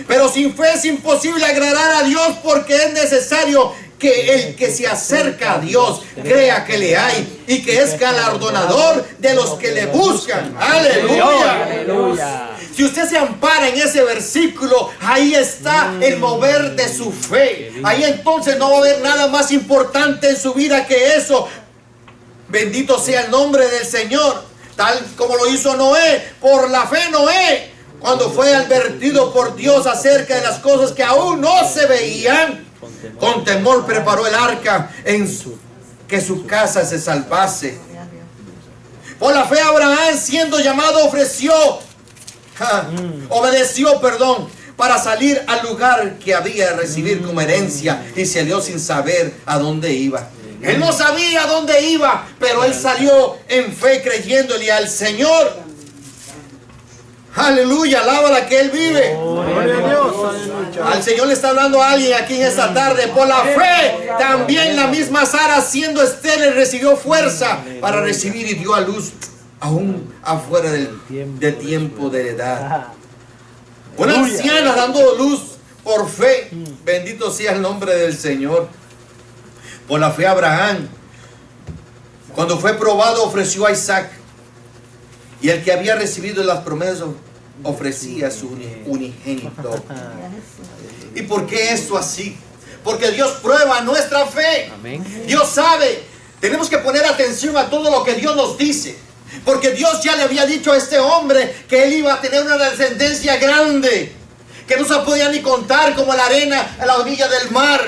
Pero sin fe es imposible agradar a Dios, porque es necesario que el que se acerca a Dios crea que le hay y que es galardonador de los que le buscan. Aleluya.
Aleluya.
Si usted se ampara en ese versículo, ahí está el mover de su fe. Ahí entonces no va a haber nada más importante en su vida que eso. Bendito sea el nombre del Señor. Tal como lo hizo Noé. Por la fe Noé, cuando fue advertido por Dios acerca de las cosas que aún no se veían, con temor preparó el arca que su casa se salvase. Por la fe Abraham, siendo llamado, obedeció, para salir al lugar que había de recibir como herencia, y salió sin saber a dónde iba. Él no sabía a dónde iba, pero él salió en fe creyéndole al Señor. Aleluya, alaba la que él vive.
Gloria a Dios. Aleluya.
Al Señor le está hablando a alguien aquí en esta tarde. Por la fe, también la misma Sara, siendo estéril, recibió fuerza para recibir y dio a luz aún afuera del tiempo de edad. Una anciana dando luz por fe. Bendito sea el nombre del Señor. Por la fe Abraham, cuando fue probado, ofreció a Isaac. Y el que había recibido las promesas ofrecía su unigénito. ¿Y por qué esto así? Porque Dios prueba nuestra fe.
Amén.
Dios sabe. Tenemos que poner atención a todo lo que Dios nos dice. Porque Dios ya le había dicho a este hombre que él iba a tener una descendencia grande, que no se podía ni contar, como la arena a la orilla del mar,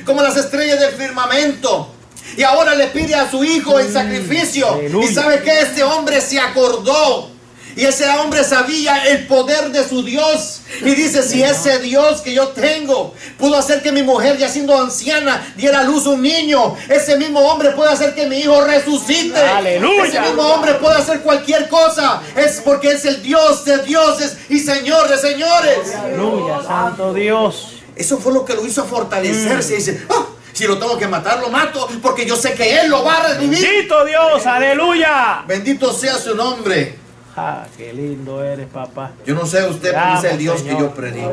como las estrellas del firmamento. Y ahora le pide a su hijo el sacrificio.
Aleluya.
Y sabe que este hombre se acordó. Y ese hombre sabía el poder de su Dios. Y dice, si ese Dios que yo tengo pudo hacer que mi mujer, ya siendo anciana, diera a luz un niño, ese mismo hombre puede hacer que mi hijo resucite.
Aleluya.
Ese mismo hombre puede hacer cualquier cosa. Es porque es el Dios de dioses y Señor de señores.
Aleluya, santo Dios.
Eso fue lo que lo hizo fortalecerse. Y dice, si lo tengo que matar, lo mato, porque yo sé que Él lo va a revivir.
Bendito Dios, aleluya.
Bendito sea su nombre.
Ah, qué lindo eres, papá.
Yo no sé usted, pero es el Dios que yo predico.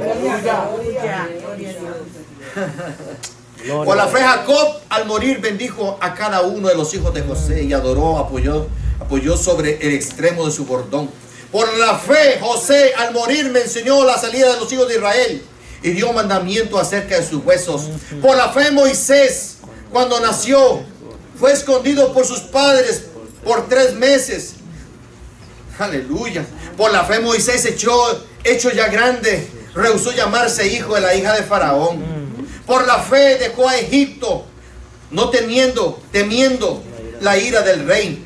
Gloria
Por la
a
fe Jacob, al morir, bendijo a cada uno de los hijos de José y adoró, apoyó sobre el extremo de su bordón. Por la fe José, al morir, me enseñó la salida de los hijos de Israel y dio mandamiento acerca de sus huesos. Por la fe Moisés, cuando nació, fue escondido por sus padres por 3 meses. Aleluya. Por la fe Moisés, hecho ya grande, rehusó llamarse hijo de la hija de Faraón. Por la fe dejó a Egipto, no temiendo la ira del rey,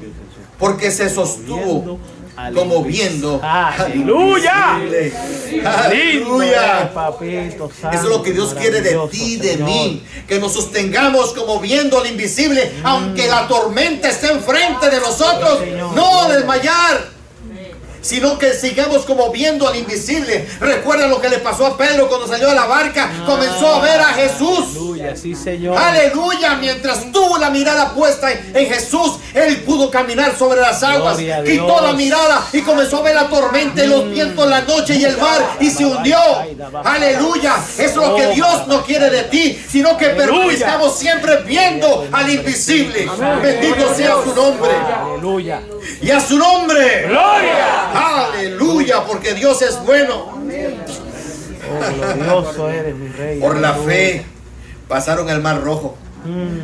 porque se sostuvo como viendo.
¡Aleluya!
Aleluya.
Papito santo,
Eso es lo que Dios quiere de ti, de mí. Que nos sostengamos como viendo al invisible, aunque la tormenta esté enfrente de nosotros. No desmayar. sino que sigamos como viendo al invisible. Recuerda lo que le pasó a Pedro cuando salió de la barca, comenzó a ver a Jesús.
Aleluya, sí, Señor.
Aleluya, mientras tuvo la mirada puesta en Jesús, él pudo caminar sobre las aguas.
Gloria a
Quitó
Dios.
la mirada y comenzó a ver la tormenta y los vientos, la noche y el mar, y se hundió. Aleluya, eso es lo que Dios no quiere de ti, sino que permanezcamos siempre viendo al invisible. Bendito sea su nombre.
Aleluya.
Y a su nombre.
Gloria.
Aleluya, porque Dios es bueno.
Oh, glorioso eres, mi rey.
Por la
Aleluya.
fe pasaron el mar rojo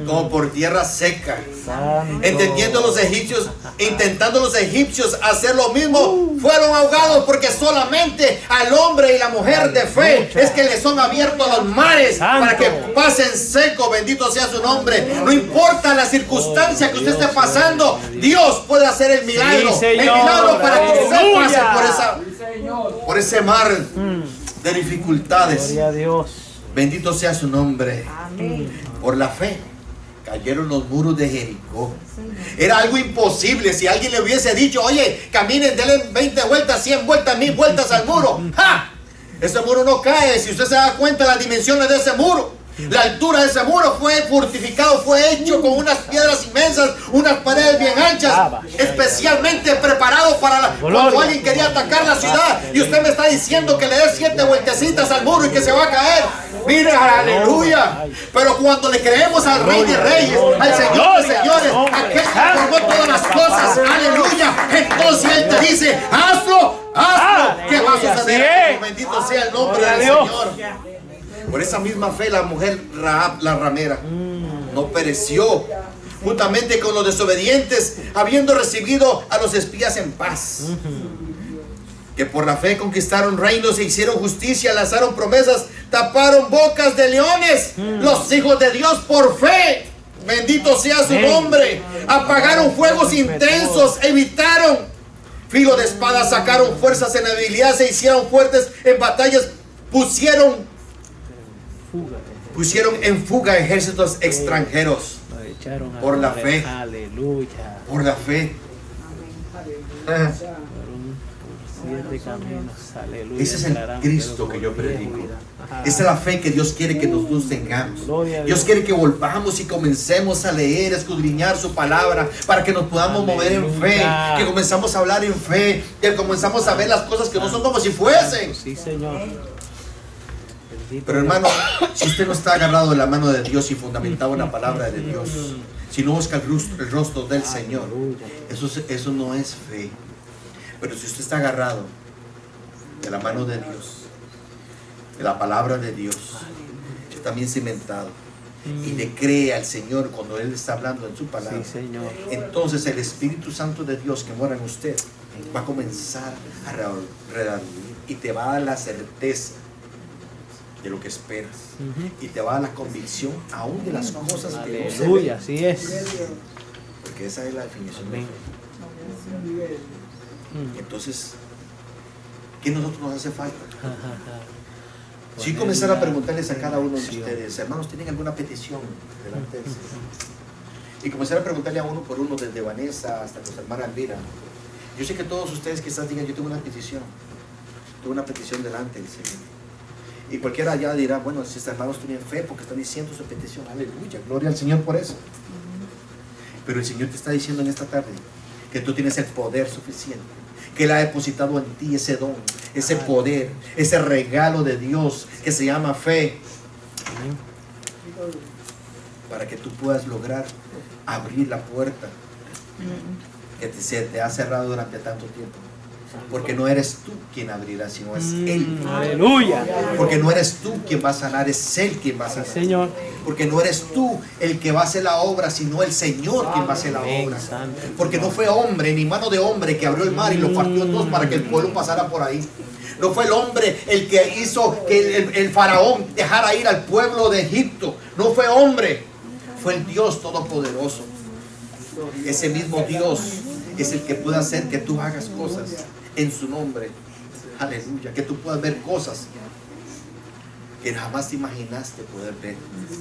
como por tierra seca.
Santo.
Entendiendo los egipcios, intentando los egipcios hacer lo mismo, fueron ahogados, porque solamente al hombre y la mujer de fe es que les son abiertos los mares para que pasen seco. Bendito sea su nombre. No importa la circunstancia que usted esté pasando, Dios puede hacer el milagro.
Sí,
El
Señor.
milagro para que usted pase
Aleluya.
por ese mar de dificultades.
Gloria a Dios.
Bendito sea su nombre. Por la fe cayeron los muros de Jericó. Era algo imposible. Si alguien le hubiese dicho, oye, caminen, denle 20 vueltas, 100 vueltas, 1000 vueltas al muro. ¡Ja! Ese muro no cae. Si usted se da cuenta de las dimensiones de ese muro, la altura de ese muro fue fortificado, fue hecho con unas piedras inmensas, unas paredes bien anchas, especialmente preparado para cuando alguien quería atacar la ciudad. Y usted me está diciendo que le dé 7 vueltecitas al muro y que se va a caer. Mira, aleluya. Pero cuando le creemos al Rey de Reyes, al Señor de Señores, aquel que formó todas las cosas, aleluya, entonces Él te dice, hazlo, ¿qué va a suceder? Bendito sea el nombre del Señor. Por esa misma fe la mujer Rahab, la ramera, no pereció juntamente con los desobedientes, habiendo recibido a los espías en paz. Que por la fe conquistaron reinos, e hicieron justicia, lanzaron promesas, taparon bocas de leones. Los hijos de Dios por fe, bendito sea su nombre, apagaron fuegos intensos, evitaron filo de espada, sacaron fuerzas en debilidad, se hicieron fuertes en batallas, pusieron en fuga ejércitos extranjeros. Por la fe.
Aleluya.
Por la fe. Ese es el Cristo que yo predico. Esa es la fe que Dios quiere que nosotros tengamos. Dios quiere que volvamos y comencemos a leer, a escudriñar su palabra, para que nos podamos mover en fe, que comenzamos a hablar en fe, que comenzamos a ver las cosas que no son como si fuesen.
Sí, Señor.
Pero hermano, si usted no está agarrado de la mano de Dios y fundamentado en la palabra de Dios, si no busca el rostro del Señor, eso no es fe. Pero si usted está agarrado de la mano de Dios, de la palabra de Dios, también cimentado, y le cree al Señor cuando Él está hablando en su palabra,
Sí, Señor.
entonces el Espíritu Santo de Dios que mora en usted va a comenzar a redarguir y te va a dar la certeza de lo que esperas, y te va a dar la convicción aún de las cosas que no se
Aleluya,
ven,
así es.
porque esa es la definición de fe. Entonces, ¿qué nosotros nos hace falta? Si comenzar a preguntarles a cada uno de ustedes, hermanos, ¿tienen alguna petición delante del Señor? Y comenzar a preguntarle a uno por uno, desde Vanessa hasta nuestra hermana Elvira. Yo sé que todos ustedes quizás digan, yo tengo una petición delante del Señor. Y cualquiera allá dirá, bueno, si estos hermanos tienen fe porque están diciendo su petición, aleluya, gloria al Señor por eso. Pero el Señor te está diciendo en esta tarde que tú tienes el poder suficiente, que Él ha depositado en ti ese don, ese poder, ese regalo de Dios que se llama fe, para que tú puedas lograr abrir la puerta que se te ha cerrado durante tanto tiempo. Porque no eres tú quien abrirá, sino es Él.
Aleluya.
Porque no eres tú quien va a sanar, es Él quien va a sanar.
Señor.
Porque no eres tú el que va a hacer la obra, sino el Señor quien va a hacer la obra. Porque no fue hombre ni mano de hombre que abrió el mar y lo partió en dos para que el pueblo pasara por ahí. No fue el hombre el que hizo que el faraón dejara ir al pueblo de Egipto. No fue hombre, fue el Dios Todopoderoso. Ese mismo Dios es el que puede hacer que tú hagas cosas en su nombre. Aleluya. Que tú puedas ver cosas que jamás te imaginaste poder ver,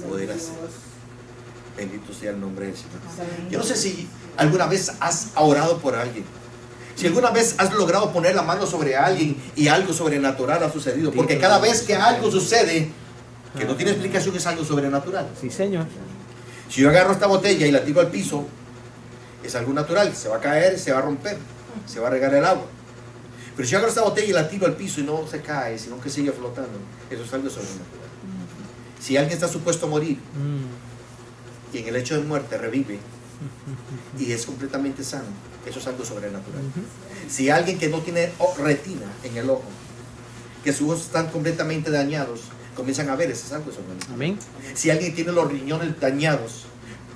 poder hacer. Bendito sea el nombre del Señor. Yo no sé si alguna vez has orado por alguien. Si alguna vez has logrado poner la mano sobre alguien y algo sobrenatural ha sucedido, porque cada vez que algo sucede que no tiene explicación es algo sobrenatural.
Sí, Señor.
Si yo agarro esta botella y la tiro al piso, es algo natural, se va a caer, se va a romper, se va a regar el agua. Pero si yo agarro esta botella y la tiro al piso y no se cae, sino que sigue flotando, eso es algo sobrenatural. Si alguien está supuesto a morir y en el hecho de muerte revive y es completamente sano, eso es algo sobrenatural. Si alguien que no tiene retina en el ojo, que sus ojos están completamente dañados, comienzan a ver, eso es algo sobrenatural.
Amén.
Si alguien tiene los riñones dañados,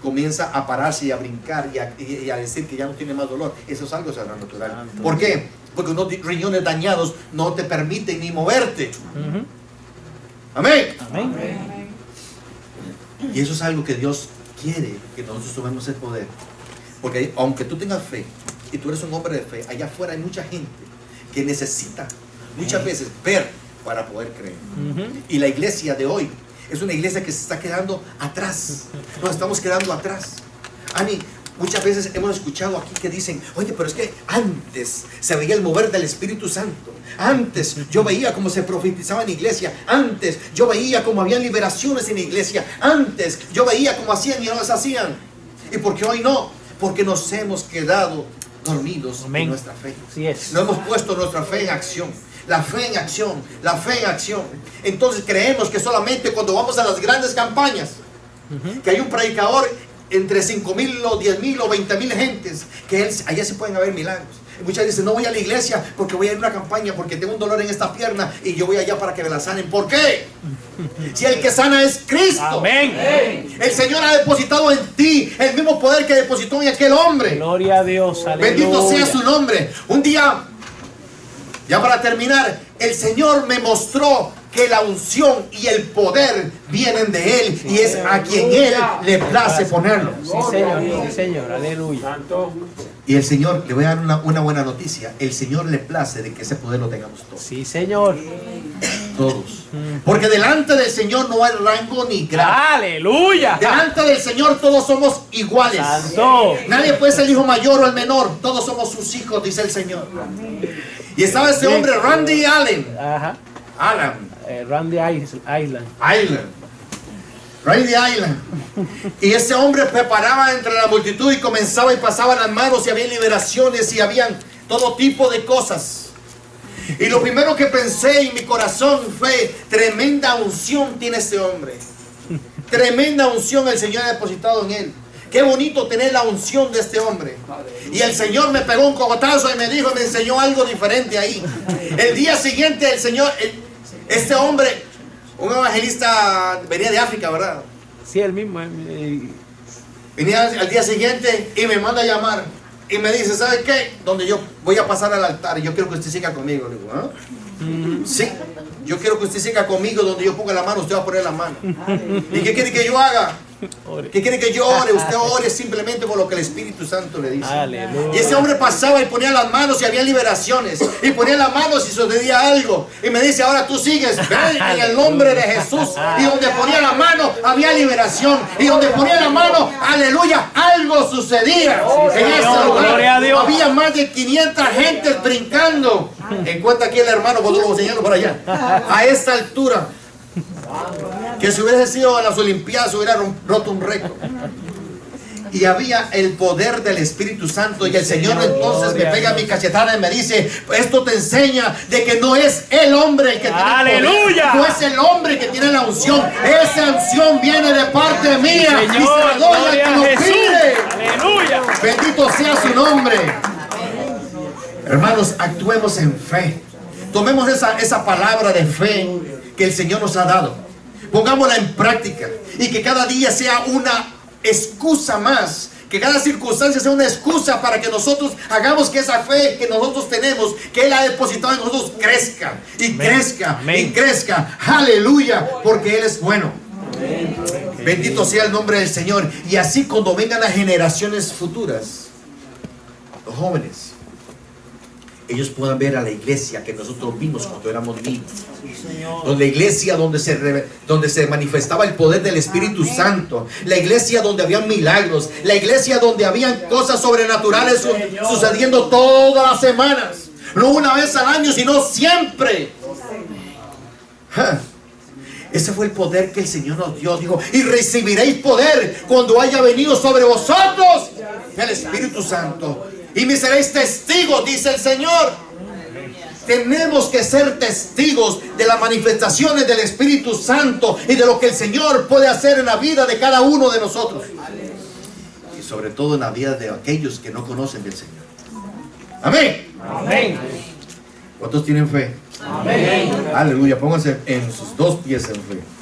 comienza a pararse y a brincar y a decir que ya no tiene más dolor, eso es algo sobrenatural.
Santo.
¿Por qué? Porque unos riñones dañados no te permiten ni moverte. Amén.
Amén.
Y eso es algo que Dios quiere que nosotros tomemos el poder. Porque aunque tú tengas fe y tú eres un hombre de fe, allá afuera hay mucha gente que necesita muchas veces ver para poder creer. Y la iglesia de hoy es una iglesia que se está quedando atrás. Nos estamos quedando atrás. Ani, muchas veces hemos escuchado aquí que dicen, oye, pero es que antes se veía el mover del Espíritu Santo. Antes yo veía cómo se profetizaba en la iglesia. Antes yo veía cómo habían liberaciones en la iglesia. Antes yo veía cómo hacían y no las hacían. ¿Y por qué hoy no? Porque nos hemos quedado dormidos en nuestra fe.
Así es.
No hemos puesto nuestra fe en acción. La fe en acción, la fe en acción. Entonces creemos que solamente cuando vamos a las grandes campañas, que hay un predicador entre 5,000 o 10,000 o 20,000 gentes, que allá se pueden haber milagros. Y muchas dicen, no voy a la iglesia porque voy a ir a una campaña porque tengo un dolor en esta pierna y yo voy allá para que me la sanen. ¿Por qué? Si el que sana es Cristo.
Amén.
El Señor ha depositado en ti el mismo poder que depositó en aquel hombre.
Gloria a Dios. Aleluya.
Bendito sea su nombre. Un día, ya para terminar, el Señor me mostró que la unción y el poder vienen de Él y es a quien Él le place ponerlo.
Sí, Señor. Sí, Señor. Aleluya.
Santo.
Y el Señor, le voy a dar una buena noticia, el Señor le place de que ese poder lo tengamos todos.
Sí, Señor.
Todos. Porque delante del Señor no hay rango ni grado.
Aleluya.
Delante del Señor todos somos iguales.
Santo.
Nadie puede ser el hijo mayor o el menor. Todos somos sus hijos, dice el Señor. Y estaba ese hombre, Randy Allen.
Ajá.
Randy
Island.
Randy Island. Y ese hombre preparaba entre la multitud y comenzaba y pasaba las manos y había liberaciones y habían todo tipo de cosas. Y lo primero que pensé en mi corazón fue, tremenda unción tiene este hombre. Tremenda unción el Señor ha depositado en él. Qué bonito tener la unción de este hombre. Y el Señor me pegó un cogotazo y me dijo, me enseñó algo diferente ahí. El día siguiente el Señor, este hombre, un evangelista, venía de África, ¿verdad?
Sí, el mismo.
Venía al día siguiente y me manda a llamar. Y me dice, ¿sabe qué? Donde yo voy a pasar al altar y yo quiero que usted siga conmigo. Le digo, ¿ah? Sí, yo quiero que usted siga conmigo. Donde yo ponga la mano, usted va a poner la mano. ¿Y qué quiere que yo haga? ¿Qué quiere que yo ore? Usted ore simplemente por lo que el Espíritu Santo le dice.
Aleluya.
Y ese hombre pasaba y ponía las manos y había liberaciones. Y ponía las manos y sucedía algo. Y me dice, ahora tú sigues, ven en el nombre de Jesús. Y donde ponía la mano había liberación. Y donde ponía la mano, aleluya, algo sucedía. En ese lugar
gloria a Dios.
había más de 500 gentes brincando. En cuenta aquí el hermano cuando lo señalo por allá. A esta altura. Que si hubiese sido en las Olimpiadas hubiera roto un récord. Y había el poder del Espíritu Santo. Y el Señor entonces me pega mi cachetada y me dice, esto te enseña de que no es el hombre el que tiene
¡Aleluya!
poder, no es el hombre que tiene la unción. Esa unción viene de parte mía. Y se la doy al que lo pide.
Aleluya.
Bendito sea su nombre. Hermanos, actuemos en fe. Tomemos esa palabra de fe que el Señor nos ha dado. Pongámosla en práctica. Y que cada día sea una excusa más. Que cada circunstancia sea una excusa para que nosotros hagamos que esa fe que nosotros tenemos, que Él ha depositado en nosotros, crezca. Y
Amén.
crezca.
Amén.
Y crezca. Aleluya. Porque Él es bueno.
Amén.
Bendito sea el nombre del Señor. Y así cuando vengan las generaciones futuras, los jóvenes, ellos puedan ver a la iglesia que nosotros vimos cuando éramos niños. La iglesia donde se manifestaba el poder del Espíritu Santo. La iglesia donde habían milagros. La iglesia donde habían cosas sobrenaturales sucediendo todas las semanas. No una vez al año, sino siempre. Ese fue el poder que el Señor nos dio. Dijo, y recibiréis poder cuando haya venido sobre vosotros el Espíritu Santo. Y me seréis testigos, dice el Señor. Tenemos que ser testigos de las manifestaciones del Espíritu Santo y de lo que el Señor puede hacer en la vida de cada uno de nosotros. Y sobre todo en la vida de aquellos que no conocen del Señor. Amén.
Amén.
¿Cuántos tienen fe?
Amén.
Aleluya. Pónganse en sus dos pies en fe.